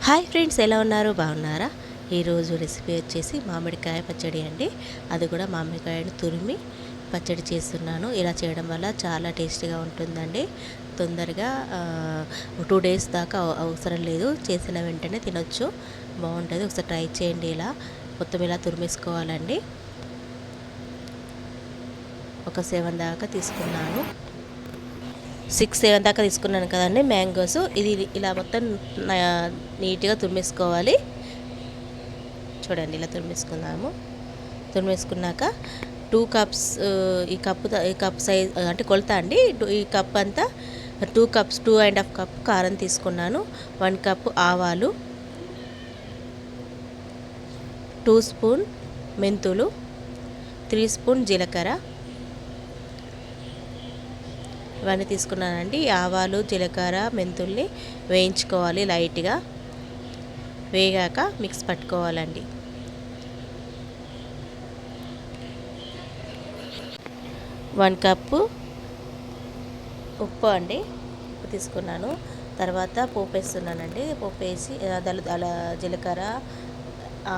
Hi friends, ఎలా ఉన్నారు? బాగున్నారా? ఈరోజు రెసిపీ వచ్చేసి మామిడికాయ పచ్చడి అండి. అది కూడా మామిడికాయను తురిమి పచ్చడి చేస్తున్నాను. ఇలా చేయడం వల్ల చాలా టేస్టీగా ఉంటుందండి. తొందరగా 2 డేస్ దాకా అవసరం లేదు. చేసిన వెంటనే తినొచ్చు. బాగుంటుంది. ఒకసారి ట్రై చేయండి. ఇలా మొత్తం ఇలా తురిమేసుకోవాలండి. ఒక 7 దాకా తీసుకున్నాను. 6-7 దాకా తీసుకున్నాను కదండి మ్యాంగోస్. ఇది ఇలా మొత్తం నీట్గా తురిమేసుకోవాలి. చూడండి, ఇలా తురిమేసుకుందాము. తురిమేసుకున్నాక 2 కప్స్, ఈ కప్ సైజ్ అంటే కొలత అండి. ఈ కప్ అంతా 2 కప్స్, 2.5 కప్ కారం తీసుకున్నాను. 1 కప్ ఆవాలు, 2 స్పూన్ మెంతులు, 3 స్పూన్ జీలకర్ర, ఇవన్నీ తీసుకున్నానండి. ఆవాలు, జీలకర్ర, మెంతుల్ని వేయించుకోవాలి లైట్గా. వేగాక మిక్స్ పట్టుకోవాలండి. వన్ కప్పు ఉప్పు అండి, ఉప్పు తీసుకున్నాను. తర్వాత పోపు వేస్తున్నానండి. పోపు వేసి అలా జీలకర్ర,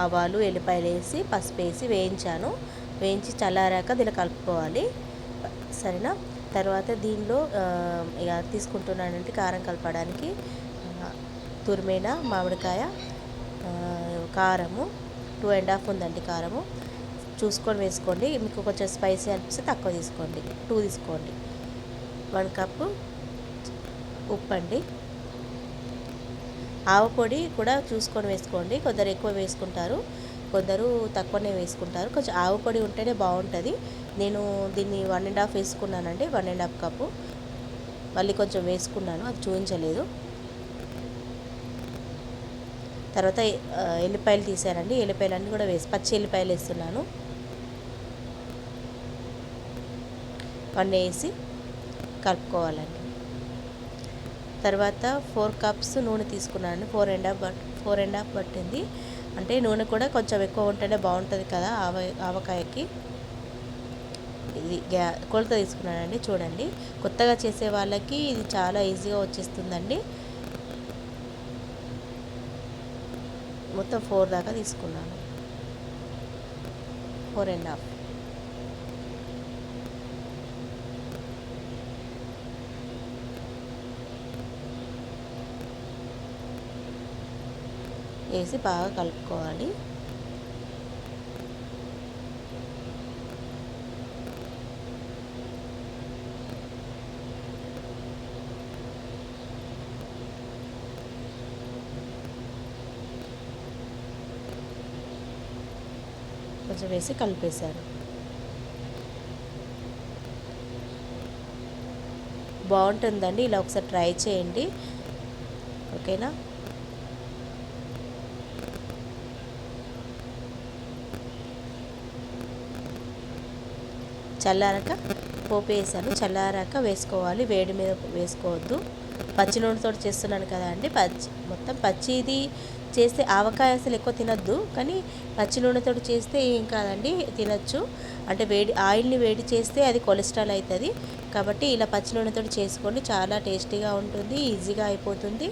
ఆవాలు, ఎల్లిపాయలు వేసి పసుపు వేసి వేయించాను. వేయించి చల్లారాక దీన్ని కలుపుకోవాలి. సరేనా? తర్వాత దీనిలో ఇక తీసుకుంటున్నానంటే కారం కలపడానికి తురిమిన మామిడికాయ, కారము 2.5 ఉందండి. కారము చూసుకొని వేసుకోండి. మీకు కొంచెం స్పైసీ అనిపిస్తే తక్కువ తీసుకోండి, 2 తీసుకోండి. 1 కప్పు ఉప్పు అండి. ఆవపొడి కూడా చూసుకొని వేసుకోండి. కొందరు ఎక్కువ వేసుకుంటారు, కొందరు తక్కువనే వేసుకుంటారు. కొంచెం ఆవపొడి ఉంటేనే బాగుంటుంది. నేను దీన్ని 1.5 వేసుకున్నానండి. 1.5 కప్పు. మళ్ళీ కొంచెం వేసుకున్నాను, అది చూపించలేదు. తర్వాత ఎల్లిపాయలు తీసానండి. ఎల్లిపాయలన్నీ కూడా పచ్చి ఎల్లిపాయలు వేస్తున్నాను. 1 వేసి కలుపుకోవాలండి. తర్వాత 4 కప్స్ నూనె తీసుకున్నాను. 4.5 పట్టింది. అంటే నూనె కూడా కొంచెం ఎక్కువ ఉంటేనే బాగుంటుంది కదా ఆవకాయకి. ఇది కొలత తీసుకున్నానండి. చూడండి, కొత్తగా చేసే వాళ్ళకి ఇది చాలా ఈజీగా వచ్చేస్తుందండి. మొత్తం 4 దాకా తీసుకున్నాను. 4.5 వేసి బాగా కలుపుకోవాలి. కొంచెం వేసి కలిపేశాను. బాగుంటుందండి. ఇలా ఒకసారి ట్రై చేయండి. ఓకేనా? చల్లారాక పోపు వేసాను. చల్లారాక వేసుకోవాలి, వేడి మీద వేసుకోవద్దు. పచ్చి నూనెతో చేస్తున్నాను కదా అండి. మొత్తం పచ్చిది చేస్తే ఆవకాయ అసలు ఎక్కువ తినద్దు, కానీ పచ్చి నూనెతో చేస్తే ఏం కాదండి, తినచ్చు. అంటే ఆయిల్ని వేడి చేస్తే అది కొలెస్ట్రాల్ అవుతుంది. కాబట్టి ఇలా పచ్చి నూనెతో చేసుకోండి, చాలా టేస్టీగా ఉంటుంది, ఈజీగా అయిపోతుంది.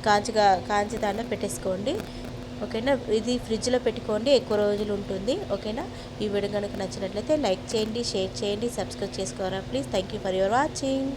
కాంచి దాంట్లో పెట్టేసుకోండి. ఓకేనా? ఇది ఫ్రిడ్జ్లో పెట్టుకోండి, ఎక్కువ రోజులు ఉంటుంది. ఓకేనా? ఈ వీడియో కనుక నచ్చినట్లయితే లైక్ చేయండి, షేర్ చేయండి, సబ్స్క్రైబ్ చేసుకోరా please. Thank you for your watching.